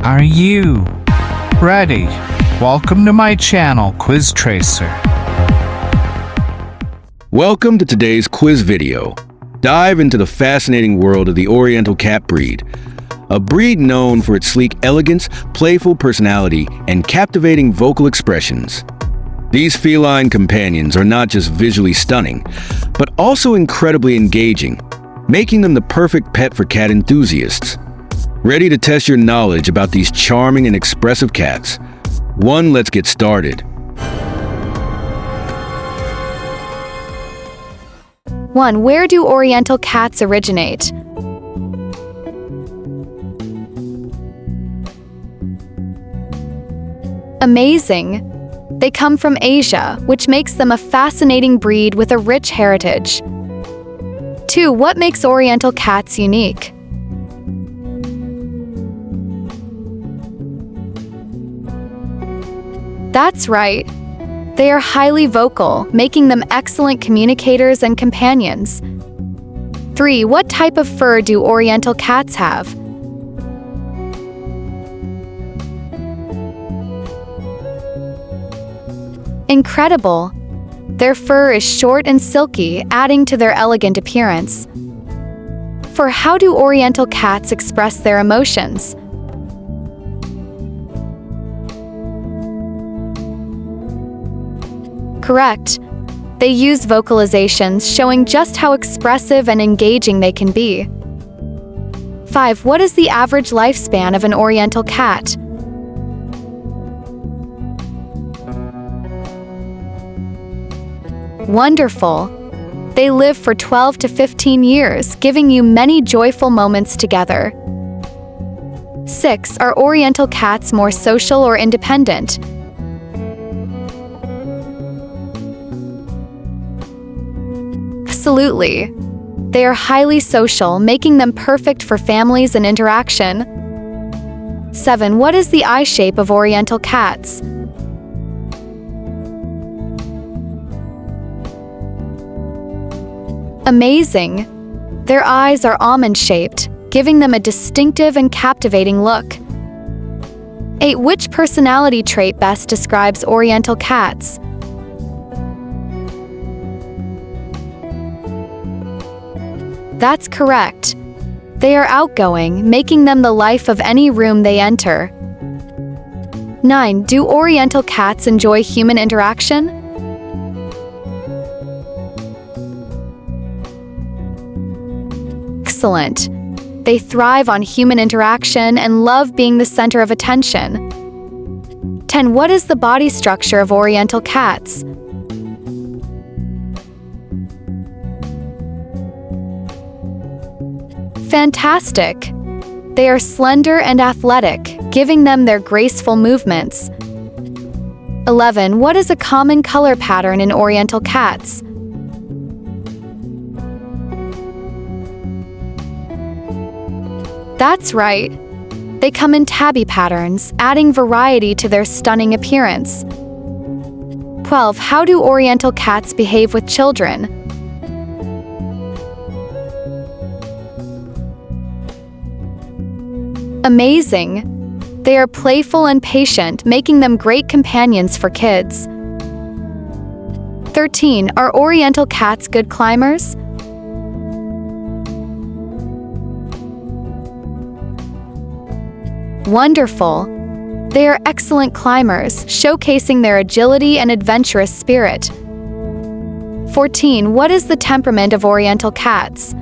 Are you ready? Welcome to my channel, Quiz Tracer. Welcome to today's quiz video. Dive into the fascinating world of the Oriental cat breed, a breed known for its sleek elegance, playful personality, and captivating vocal expressions. These feline companions are not just visually stunning, but also incredibly engaging, making them the perfect pet for cat enthusiasts. Ready to test your knowledge about these charming and expressive cats? Let's get started. 1. Where do Oriental cats originate? Amazing! They come from Asia, which makes them a fascinating breed with a rich heritage. 2. What makes Oriental cats unique? That's right. They are highly vocal, making them excellent communicators and companions. 3. What type of fur do Oriental cats have? Incredible! Their fur is short and silky, adding to their elegant appearance. 4. How do Oriental cats express their emotions? Correct. They use vocalizations, showing just how expressive and engaging they can be. 5. What is the average lifespan of an Oriental cat? Wonderful! They live for 12 to 15 years, giving you many joyful moments together. 6. Are Oriental cats more social or independent? Absolutely. They are highly social, making them perfect for families and interaction. 7. What is the eye shape of Oriental cats? Amazing! Their eyes are almond-shaped, giving them a distinctive and captivating look. 8. Which personality trait best describes Oriental cats? That's correct. They are outgoing, making them the life of any room they enter. 9. Do Oriental cats enjoy human interaction? Excellent. They thrive on human interaction and love being the center of attention. 10. What is the body structure of Oriental cats? Fantastic! They are slender and athletic, giving them their graceful movements. 11. What is a common color pattern in Oriental cats? That's right. They come in tabby patterns, adding variety to their stunning appearance. 12. How do Oriental cats behave with children? Amazing! They are playful and patient, making them great companions for kids. 13. Are Oriental cats good climbers? Wonderful! They are excellent climbers, showcasing their agility and adventurous spirit. 14. What is the temperament of Oriental cats?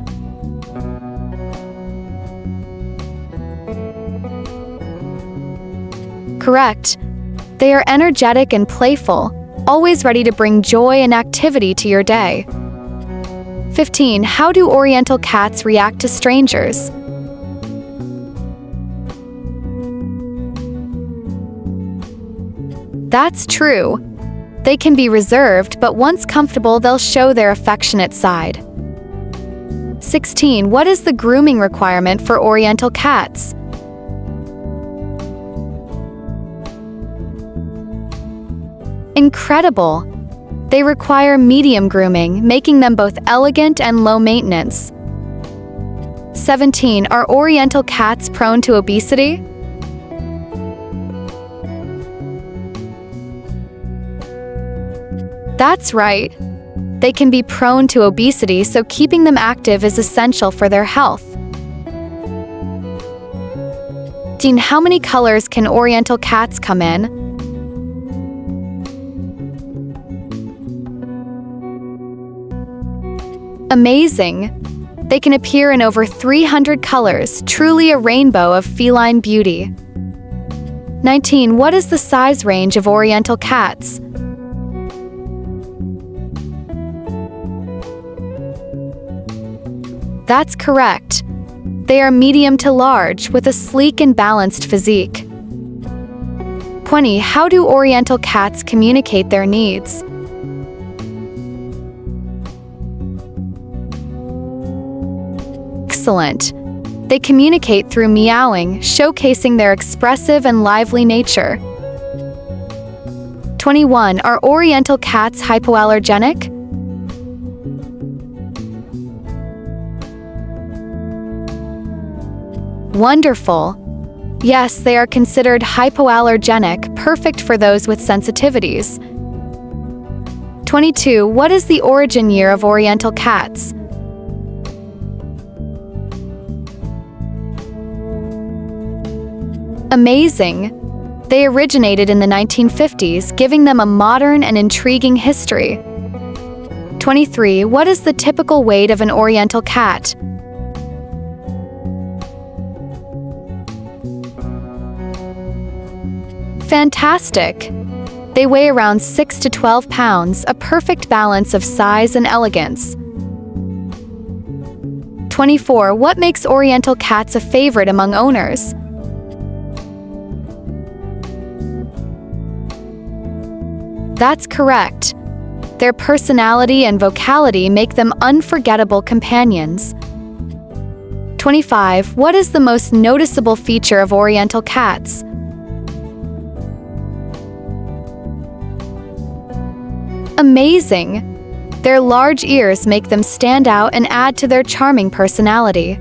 Correct. They are energetic and playful, always ready to bring joy and activity to your day. 15. How do Oriental cats react to strangers? That's true. They can be reserved, but once comfortable, they'll show their affectionate side. 16. What is the grooming requirement for Oriental cats? Incredible! They require medium grooming, making them both elegant and low maintenance. 17. Are Oriental cats prone to obesity? That's right. They can be prone to obesity, so keeping them active is essential for their health. Dean, how many colors can Oriental cats come in? Amazing! They can appear in over 300 colors, truly a rainbow of feline beauty. 19. What is the size range of Oriental cats? That's correct. They are medium to large, with a sleek and balanced physique. 20. How do Oriental cats communicate their needs? Excellent. They communicate through meowing, showcasing their expressive and lively nature. 21. Are Oriental cats hypoallergenic? Wonderful. Yes, they are considered hypoallergenic, perfect for those with sensitivities. 22. What is the origin year of Oriental cats? Amazing! They originated in the 1950s, giving them a modern and intriguing history. 23. What is the typical weight of an Oriental cat? Fantastic! They weigh around 6 to 12 pounds, a perfect balance of size and elegance. 24. What makes Oriental cats a favorite among owners? That's correct. Their personality and vocality make them unforgettable companions. 25. What is the most noticeable feature of Oriental cats? Amazing! Their large ears make them stand out and add to their charming personality.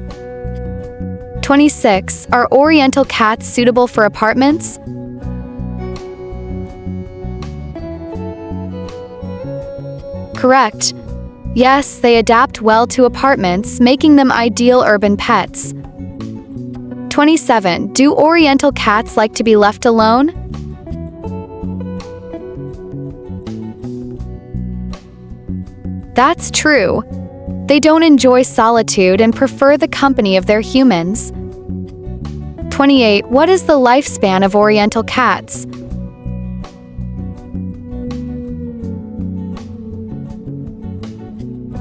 26. Are Oriental cats suitable for apartments? Correct. Yes, they adapt well to apartments, making them ideal urban pets. 27. Do Oriental cats like to be left alone? That's true. They don't enjoy solitude and prefer the company of their humans. 28. What is the lifespan of Oriental cats?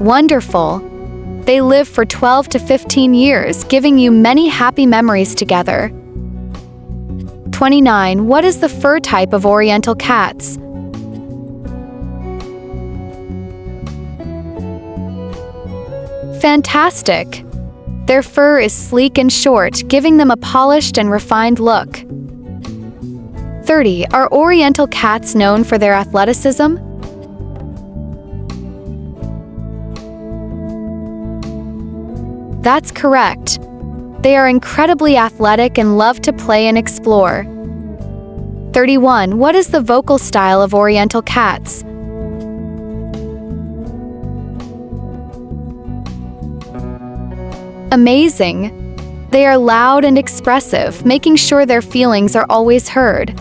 Wonderful! They live for 12 to 15 years, giving you many happy memories together. 29. What is the fur type of Oriental cats? Fantastic! Their fur is sleek and short, giving them a polished and refined look. 30. Are Oriental cats known for their athleticism? That's correct. They are incredibly athletic and love to play and explore. 31. What is the vocal style of Oriental cats? Amazing! They are loud and expressive, making sure their feelings are always heard.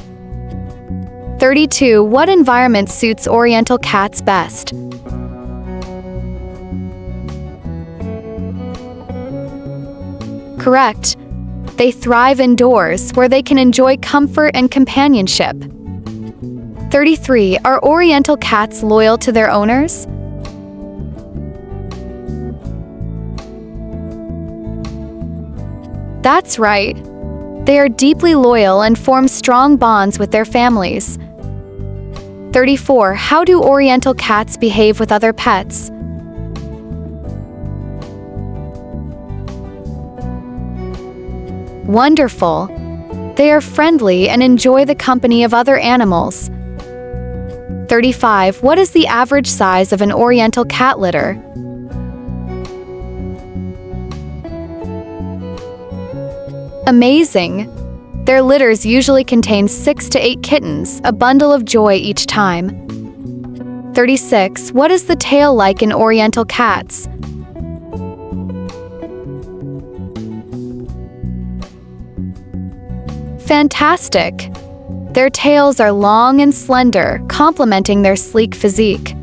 32. What environment suits Oriental cats best? Correct. They thrive indoors, where they can enjoy comfort and companionship. 33. Are Oriental cats loyal to their owners? That's right. They are deeply loyal and form strong bonds with their families. 34. How do Oriental cats behave with other pets? Wonderful! They are friendly and enjoy the company of other animals. 35. What is the average size of an Oriental cat litter? Amazing! Their litters usually contain 6 to 8 kittens, a bundle of joy each time. 36. What is the tail like in Oriental cats? Fantastic! Their tails are long and slender, complementing their sleek physique.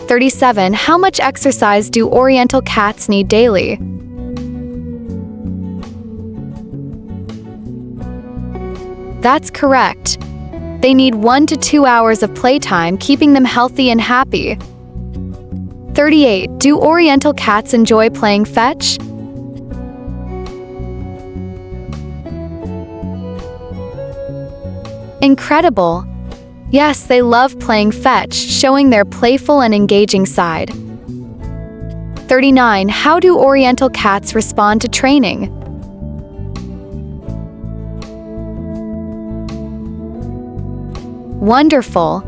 37. How much exercise do Oriental cats need daily? That's correct. They need 1 to 2 hours of playtime, keeping them healthy and happy. 38. Do Oriental cats enjoy playing fetch? Incredible! Yes, they love playing fetch, showing their playful and engaging side. 39. How do Oriental cats respond to training? Wonderful!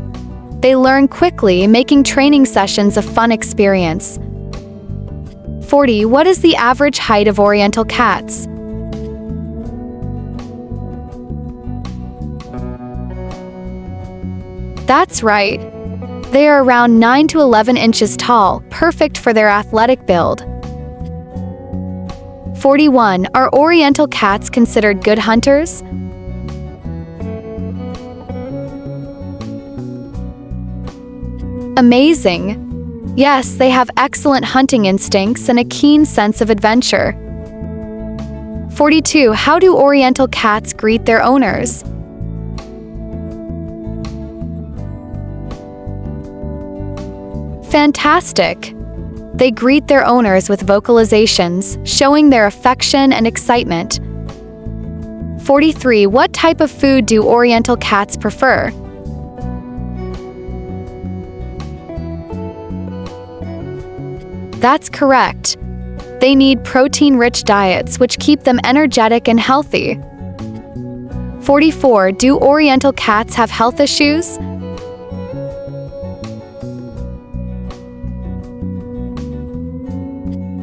They learn quickly, making training sessions a fun experience. 40. What is the average height of Oriental cats? That's right. They are around 9 to 11 inches tall, perfect for their athletic build. 41. Are Oriental cats considered good hunters? Amazing! Yes, they have excellent hunting instincts and a keen sense of adventure. 42. How do Oriental cats greet their owners? Fantastic! They greet their owners with vocalizations, showing their affection and excitement. 43. What type of food do Oriental cats prefer? That's correct. They need protein-rich diets which keep them energetic and healthy. 44. Do Oriental cats have health issues?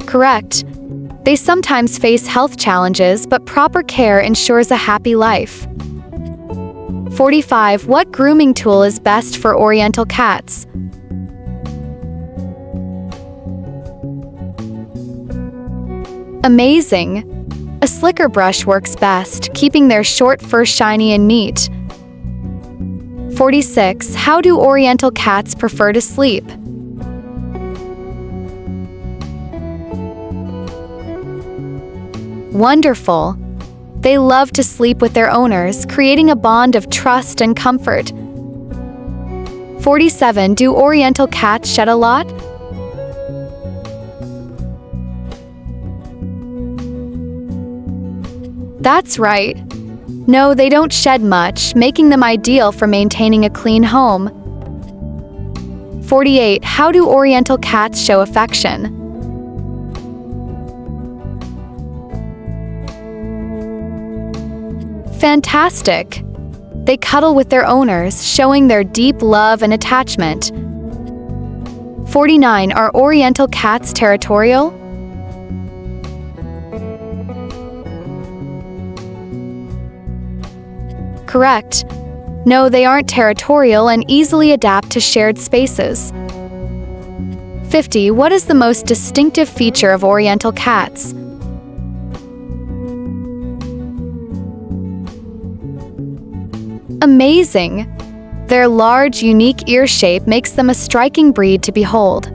Correct. They sometimes face health challenges, but proper care ensures a happy life. 45. What grooming tool is best for Oriental cats? Amazing! A slicker brush works best, keeping their short fur shiny and neat. 46. How do Oriental cats prefer to sleep? Wonderful! They love to sleep with their owners, creating a bond of trust and comfort. 47. Do Oriental cats shed a lot? That's right. No, they don't shed much, making them ideal for maintaining a clean home. 48. How do Oriental cats show affection? Fantastic! They cuddle with their owners, showing their deep love and attachment. 49. Are Oriental cats territorial? Correct. No, they aren't territorial and easily adapt to shared spaces. 50. What is the most distinctive feature of Oriental cats? Amazing! Their large, unique ear shape makes them a striking breed to behold.